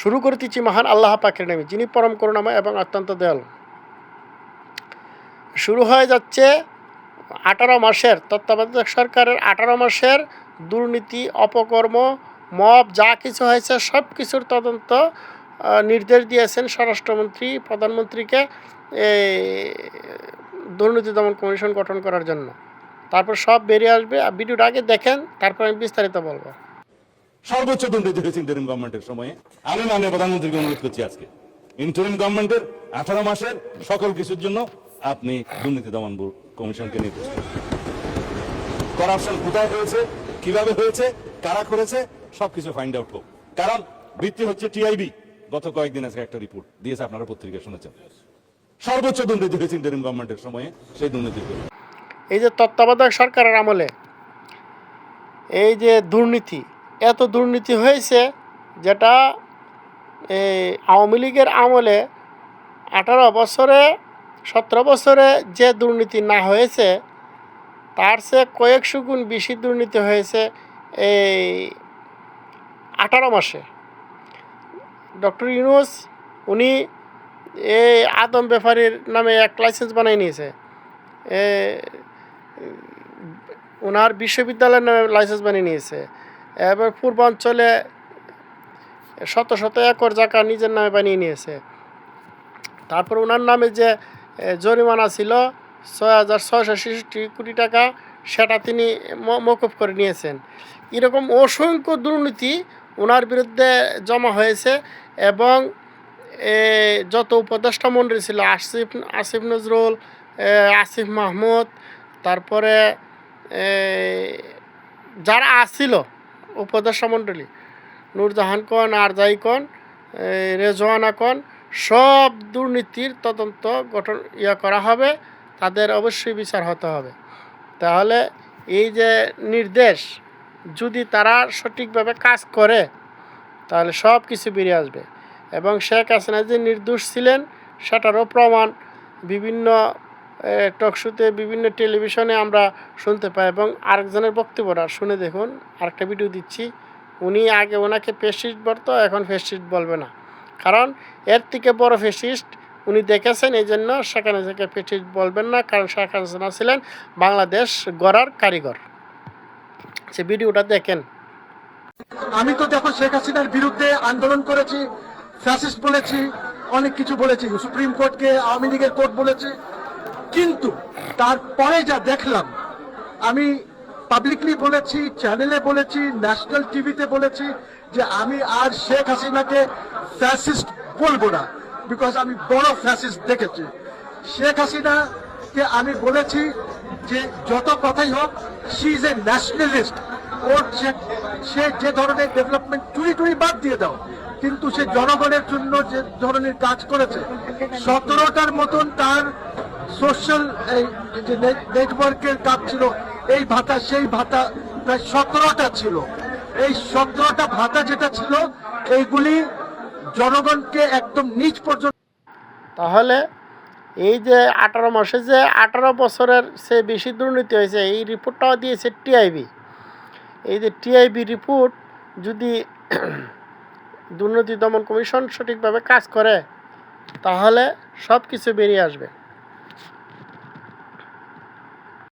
শুরু করতেছি মহান আল্লাহ পাকের নামে, যিনি পরম করুণাময় এবং অত্যন্ত দয়ালু। শুরু হয়ে যাচ্ছে 18 মাসের তত্ত্বাবধায়ক সরকারের 18 মাসের দুর্নীতি, অপকর্ম, মব যা কিছু হয়েছে সব কিছুর তদন্ত নির্দেশ দিয়েছেন স্বরাষ্ট্রমন্ত্রী প্রধানমন্ত্রীকে দুর্নীতি দমন কমিশন গঠন করার জন্য। তারপর সব বেরিয়ে আসবে। ভিডিওটা আগে দেখেন, তারপর আমি বিস্তারিত বলবো। সর্বোচ্চ দুর্নীতি হয়েছে ইন্টারিম গভর্নমেন্টের সময়ে। আমি মাননীয় প্রধানমন্ত্রীকে অনুরোধ করছি আজকে ইন্টারিম গভর্নমেন্টের 18 মাসের সকল কিছুর জন্য আপনি দুর্নীতি দমন কমিশনকে নির্দেশ করুন। করাপশন কোথায় হয়েছে, কিভাবে হয়েছে, কারা করেছে সবকিছু ফাইন্ড আউট হোক। কারণ ভিত্তি হচ্ছে টিআইবি। গত কয়েকদিন আজকে একটা রিপোর্ট দিয়েছে, আপনারা পত্রিকায় শুনেছেন। সর্বোচ্চ দুর্নীতি হয়েছে ইন্টারিম গভর্নমেন্টের সময়ে, সেই দুর্নীতি। এই যে তত্ত্বাবধায়ক সরকারের আমলে এই যে দুর্নীতি, এত দুর্নীতি হয়েছে যেটা এই আওয়ামী লীগের আমলে 18 বছরে 17 বছরে যে দুর্নীতি না হয়েছে তার চেয়ে কয়েকশো গুণ বেশি দুর্নীতি হয়েছে এই 18 মাসে। ডক্টর ইউনূস উনি এই আদম ব্যাপারীর নামে এক লাইসেন্স বানিয়ে নিয়েছে, ওনার বিশ্ববিদ্যালয়ের নামে লাইসেন্স বানিয়ে নিয়েছে। এবার পূর্বাঞ্চলে শত শত একর জায়গা নিজের নামে বানিয়ে নিয়েছে। তারপর ওনার নামে যে জরিমানা ছিল 6,666 কোটি টাকা, সেটা তিনি মওকুফ করে নিয়েছেন। এরকম অসংখ্য দুর্নীতি ওনার বিরুদ্ধে জমা হয়েছে। এবং যত উপদেষ্টা মন্ডলী ছিল, আসিফ নজরুল, আসিফ মাহমুদ, তারপরে যারা আসছিল উপদেষ্টা মন্ডলী, নূরজাহান কন, আরজাই কন, রেজওয়ানা কন, সব দুর্নীতির তদন্ত গঠন করা হবে, তাদের অবশ্যই বিচার হতে হবে। তাহলে এই যে নির্দেশ, যদি তারা সঠিকভাবে কাজ করে তাহলে সব কিছু বেরিয়ে আসবে। এবং শেখ হাসিনা যে নির্দোষ ছিলেন সেটারও প্রমাণ বিভিন্ন টকশোতে, বিভিন্ন টেলিভিশনে আমরা শুনতে পাই। এবং আরেকজনের বক্তব্যটা শুনে দেখুন, আরেকটা ভিডিও দিচ্ছি। উনি আগে ওনাকে ফ্যাসিস্ট বলতো, এখন ফ্যাসিস্ট বলবে না, কারণ এর থেকে বড় ফ্যাসিস্ট উনি দেখেছেন, এই জন্য শেখ হাসিনাকে ফ্যাসিস্ট বলবেন না, কারণ শেখ হাসিনা ছিলেন বাংলাদেশ গড়ার কারিগর। সে ভিডিওটা দেখেন। আমি তো যখন শেখ হাসিনার বিরুদ্ধে আন্দোলন করেছি, ফ্যাসিস্ট বলেছি, অনেক কিছু বলেছি, সুপ্রিম কোর্টকে আওয়ামী লীগের কোর্ট বলেছি, কিন্তু তারপরে যা দেখলাম, আমি পাবলিকলি বলেছি, চ্যানেলে বলেছি, ন্যাশনাল টিভিতে বলেছি যে আমি আর শেখ হাসিনাকে ফ্যাসিস্ট বলবো না, বিকজ আমি বড় ফ্যাসিস্ট দেখেছি। শেখ হাসিনাকে আমি বলেছি যে যত কথাই হোক, শি ইজ এ ন্যাশনালিস্ট। ওর সে যে ধরনের ডেভেলপমেন্ট টুরি বাদ দিয়ে দাও, কিন্তু সে জনগণের জন্য যে ধরনের কাজ করেছে, 17টার মতন তার সোশ্যাল যে নেটওয়ার্কের কাজ ছিল, এই ভাতা সেই ভাতা প্রায় 17টা ছিল। এই 17টা ভাতা যেটা ছিল, এইগুলি জনগণকে একদম নিচ পর্যন্ত। তাহলে এই যে 18 মাসে যে 18 বছরের সে বেশি দুর্নীতি হয়েছে, এই রিপোর্টটাও দিয়েছে টিআইবি। এই যে টিআইবি রিপোর্ট, যদি দুর্নীতি দমন কমিশন সঠিকভাবে কাজ করে তাহলে সব কিছু বেরিয়ে আসবে।